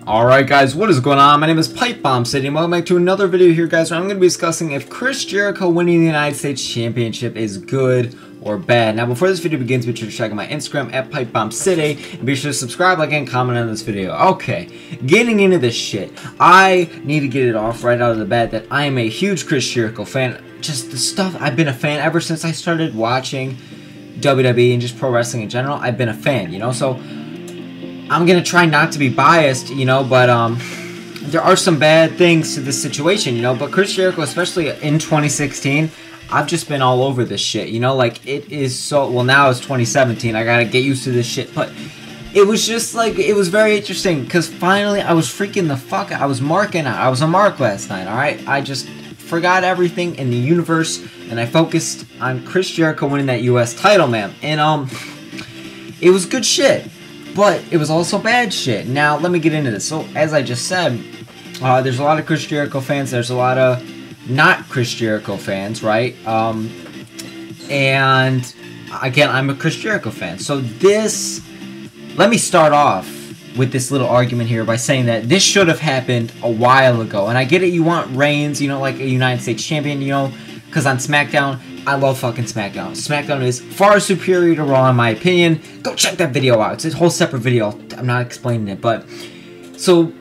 Alright guys, what is going on? My name is Pipe Bomb City and welcome back to another video here guys where I'm going to be discussing if Chris Jericho winning the United States Championship is good or bad. Now before this video begins, be sure to check out my Instagram at Pipe Bomb City and be sure to subscribe, like, and comment on this video. Okay, getting into this shit, I need to get it off right out of the bat that I am a huge Chris Jericho fan. Just the stuff, I've been a fan ever since I started watching WWE and just pro wrestling in general. I've been a fan, you know, so I'm gonna try not to be biased, you know, but there are some bad things to this situation, you know, but Chris Jericho, especially in 2016, I've just been all over this shit, you know, like, it is so, well, now it's 2017, I gotta get used to this shit, but it was just, like, it was very interesting, because finally, I was freaking the fuck out, I was marking out, I was a mark last night, alright, I just forgot everything in the universe, and I focused on Chris Jericho winning that US title, man, and, it was good shit. But it was also bad shit. Now, let me get into this. So, as I just said, there's a lot of Chris Jericho fans. There's a lot of not Chris Jericho fans, right? And, again, I'm a Chris Jericho fan. So, let me start off with this little argument here by saying that this should have happened a while ago. And I get it, you want reigns, you know, like a United States Champion, you know, because on SmackDown, I love fucking SmackDown. SmackDown is far superior to Raw in my opinion. Go check that video out. It's a whole separate video. I'm not explaining it, but so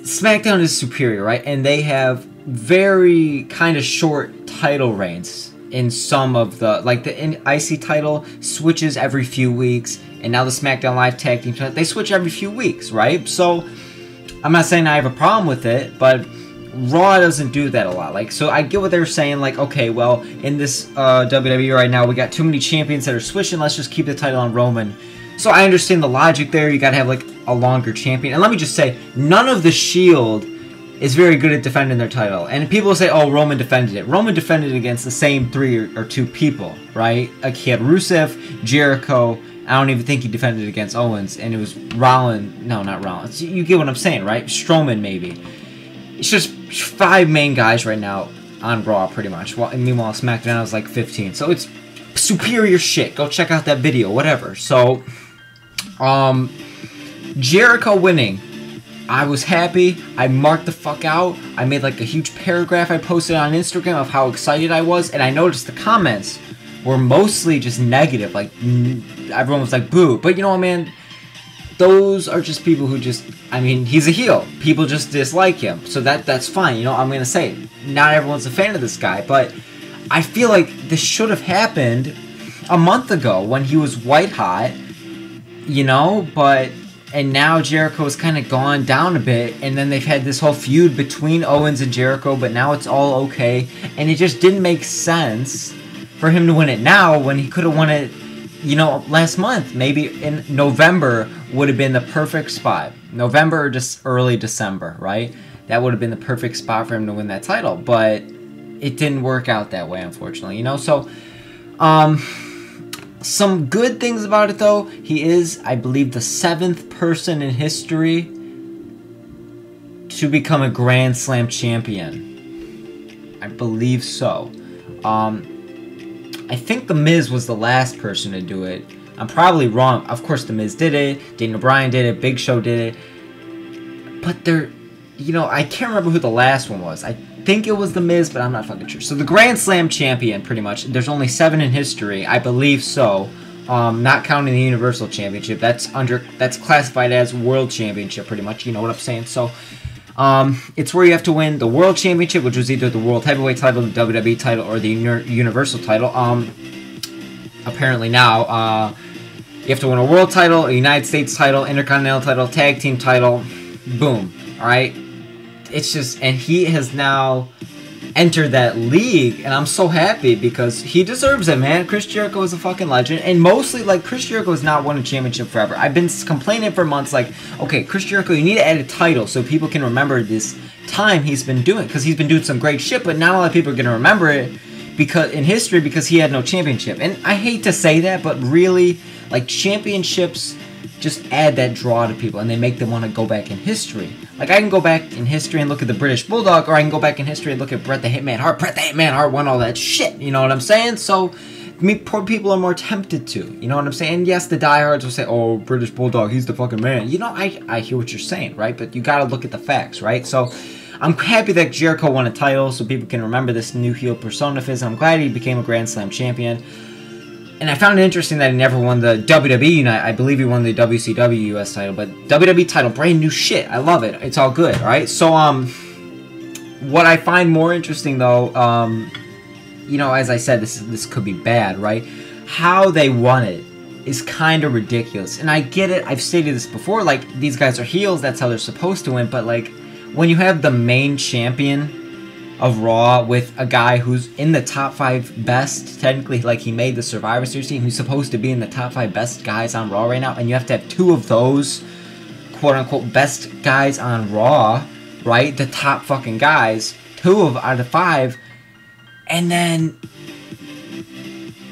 SmackDown is superior, right? And they have very kind of short title reigns in some of the, like the IC title switches every few weeks, and now the SmackDown Live Tag Team title, they switch every few weeks, right? So I'm not saying I have a problem with it, but Raw doesn't do that a lot. Like, so I get what they're saying, like, okay, well, in this WWE right now, we got too many champions that are switching, let's just keep the title on Roman. So I understand the logic there, you gotta have, like, a longer champion. And let me just say, none of the Shield is very good at defending their title. And people say, oh, Roman defended it. Roman defended it against the same 3 or 2 people, right? Like, he had Rusev, Jericho, I don't even think he defended against Owens, and it was Rollins, no, not Rollins, you get what I'm saying, right? Strowman, maybe. It's just 5 main guys right now on Raw, pretty much. Well, meanwhile, SmackDown was like 15. So it's superior shit. Go check out that video, whatever. So, Jericho winning. I was happy. I marked the fuck out. I made like a huge paragraph I posted on Instagram of how excited I was. And I noticed the comments were mostly just negative. Like, everyone was like, boo. But you know what, man? Those are just people who just, I mean, he's a heel. People just dislike him. So that's fine. You know, I'm going to say, not everyone's a fan of this guy. But I feel like this should have happened a month ago when he was white hot. You know, and now Jericho's kind of gone down a bit. And then they've had this whole feud between Owens and Jericho. But now it's all okay. And it just didn't make sense for him to win it now when he could have won it, you know, last month. Maybe in November would have been the perfect spot. November or just early December, right? That would have been the perfect spot for him to win that title. But it didn't work out that way, unfortunately, you know? So, some good things about it, though. He is, I believe, the 7th person in history to become a Grand Slam champion. I believe so. I think The Miz was the last person to do it. I'm probably wrong. Of course, The Miz did it. Daniel Bryan did it. Big Show did it. But you know, I can't remember who the last one was. I think it was The Miz, but I'm not fucking sure. So the Grand Slam champion, pretty much. There's only 7 in history. I believe so. Not counting the Universal Championship. That's classified as World Championship, pretty much. You know what I'm saying? So, it's where you have to win the World Championship, which was either the World Heavyweight title, the WWE title, or the Universal title. Apparently now, you have to win a World title, a United States title, Intercontinental title, Tag Team title. Boom. Alright? It's just, and he has now entered that league, and I'm so happy because he deserves it, man. Chris Jericho is a fucking legend, and mostly, like, Chris Jericho has not won a championship forever. I've been complaining for months, like, okay, Chris Jericho, you need to add a title so people can remember this time he's been doing, because he's been doing some great shit, but not a lot of people are going to remember it because in history because he had no championship. And I hate to say that, but really, like, championships just add that draw to people, and they make them want to go back in history. Like, I can go back in history and look at the British Bulldog, or I can go back in history and look at Bret the Hitman Hart. Bret the Hitman Hart won all that shit, you know what I'm saying? So, poor people are more tempted to. You know what I'm saying? Yes, the diehards will say, "Oh, British Bulldog, he's the fucking man." You know, I hear what you're saying, right? But you gotta look at the facts, right? So, I'm happy that Jericho won a title so people can remember this new heel persona of his. I'm glad he became a Grand Slam champion. And I found it interesting that he never won the WWE United. I believe he won the WCW US title, but WWE title, brand new shit. I love it. It's all good, alright? So, what I find more interesting, though, you know, as I said, this could be bad, right? How they won it is kind of ridiculous. And I get it. I've stated this before. Like, these guys are heels. That's how they're supposed to win. But, like, when you have the main champion of Raw with a guy who's in the top 5 best, technically, like, he made the Survivor Series team, who's supposed to be in the top 5 best guys on Raw right now, and you have to have 2 of those quote-unquote best guys on Raw, right? The top fucking guys, 2 out of 5, and then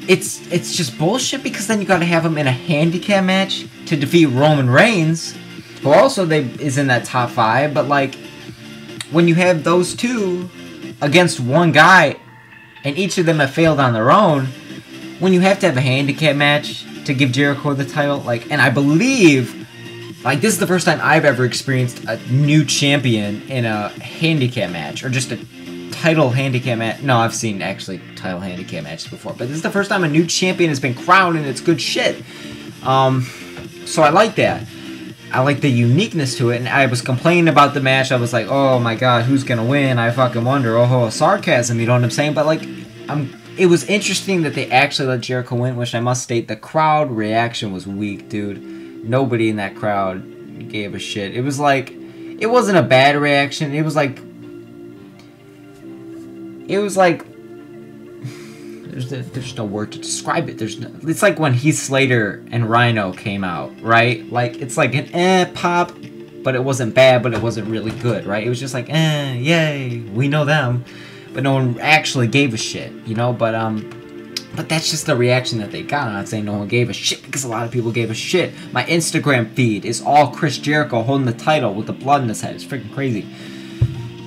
it's just bullshit, because then you gotta have him in a handicap match to defeat Roman Reigns, who also is in that top 5, but, like, when you have those 2 against one guy, and each of them have failed on their own, when you have to have a handicap match to give Jericho the title, like, and I believe, like, this is the first time I've ever experienced a new champion in a handicap match, or just a title handicap match. No, I've seen, actually, title handicap matches before, but this is the first time a new champion has been crowned, and it's good shit. So I like that. I like the uniqueness to it, and I was complaining about the match. I was like, oh my god, who's gonna win? I fucking wonder. Oh, sarcasm, you know what I'm saying? But, like, it was interesting that they actually let Jericho win, which I must state, the crowd reaction was weak, dude. Nobody in that crowd gave a shit. It was like, it wasn't a bad reaction. It was like, there's no word to describe it. It's like when Heath Slater and Rhino came out, right? Like, it's like an pop, but it wasn't bad, but it wasn't really good, right? It was just like, yay, we know them, but no one actually gave a shit, you know? But that's just the reaction that they got. I'm not saying no one gave a shit, because a lot of people gave a shit. My Instagram feed is all Chris Jericho holding the title with the blood in his head. It's freaking crazy.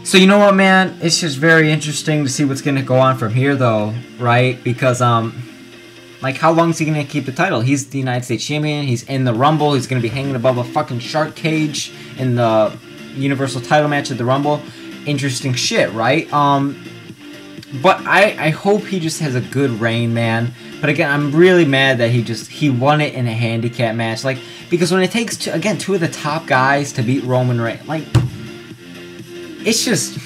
So, you know what, man? It's just very interesting to see what's going to go on from here, though, right? Because, like, how long is he going to keep the title? He's the United States Champion. He's in the Rumble. He's going to be hanging above a fucking shark cage in the Universal title match at the Rumble. Interesting shit, right? But I hope he just has a good reign, man. But again, I'm really mad that he won it in a handicap match. Like, because when it takes, 2 of the top guys to beat Roman Reigns, like, it's just,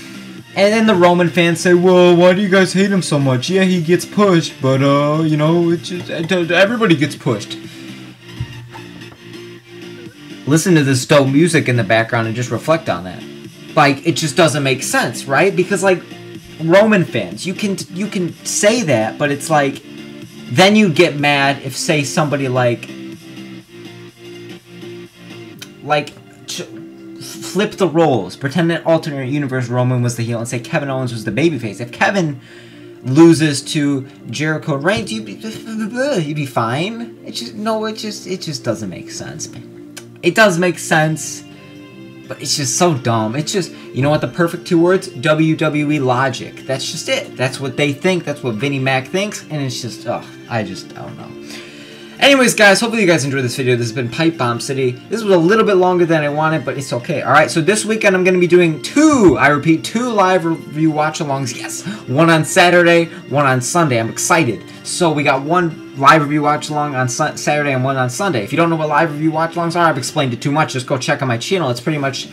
and then the Roman fans say, well, why do you guys hate him so much? Yeah, he gets pushed, but, you know, it's just, everybody gets pushed. Listen to this dope music in the background and just reflect on that. Like, it just doesn't make sense, right? Because, like, Roman fans, you can say that, but it's like, then you get mad if, say, somebody like flip the roles, pretend that alternate universe Roman was the heel, and say Kevin Owens was the babyface. If Kevin loses to Jericho and Reigns, you'd be fine. It just doesn't make sense. It does make sense, but it's just so dumb. It's just, you know what, the perfect 2 words? WWE logic. That's just it. That's what they think. That's what Vinnie Mac thinks, and it's just, I don't know. Anyways, guys, hopefully you guys enjoyed this video. This has been Pipe Bomb City. This was a little bit longer than I wanted, but it's okay. Alright, so this weekend I'm going to be doing 2 live review watch-alongs. Yes, 1 on Saturday, 1 on Sunday. I'm excited. So we got 1 live review watch-along on Saturday and 1 on Sunday. If you don't know what live review watch-alongs are, I've explained it too much. Just go check on my channel. It's pretty much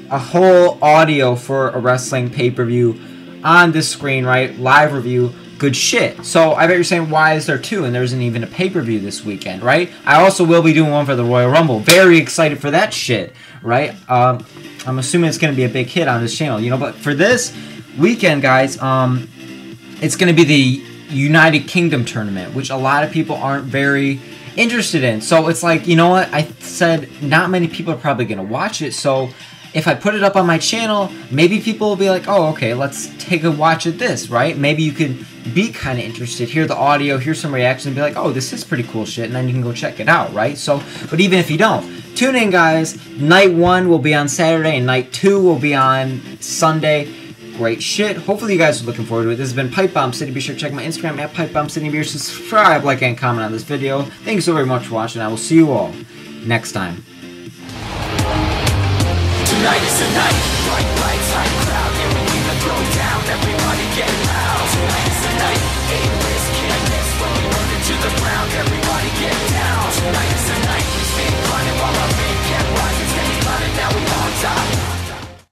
a whole audio for a wrestling pay-per-view on this screen, right? Live review. Good shit. So I bet you're saying, why is there 2 and there isn't even a pay-per-view this weekend, right? I also will be doing 1 for the Royal Rumble. Very excited for that shit, right? I'm assuming it's going to be a big hit on this channel, you know, but for this weekend, guys, it's going to be the United Kingdom tournament, which a lot of people aren't very interested in. So it's like, you know what? I said not many people are probably going to watch it, so if I put it up on my channel, maybe people will be like, oh, okay, let's take a watch at this, right? Maybe you could be kind of interested, hear the audio, hear some reactions, and be like, oh, this is pretty cool shit, and then you can go check it out, right? So, but even if you don't, tune in, guys. Night 1 will be on Saturday, and night 2 will be on Sunday. great shit. Hopefully you guys are looking forward to it. This has been Pipe Bomb City. Be sure to check my Instagram at Pipe Bomb City. Be sure to subscribe, like, and comment on this video. Thank you so very much for watching. I will see you all next time. Tonight is the night. Bright lights, high crowd. Yeah, we need to throw down. Everybody get loud. Tonight is the night. A-list, can't miss. When we run into the ground, everybody get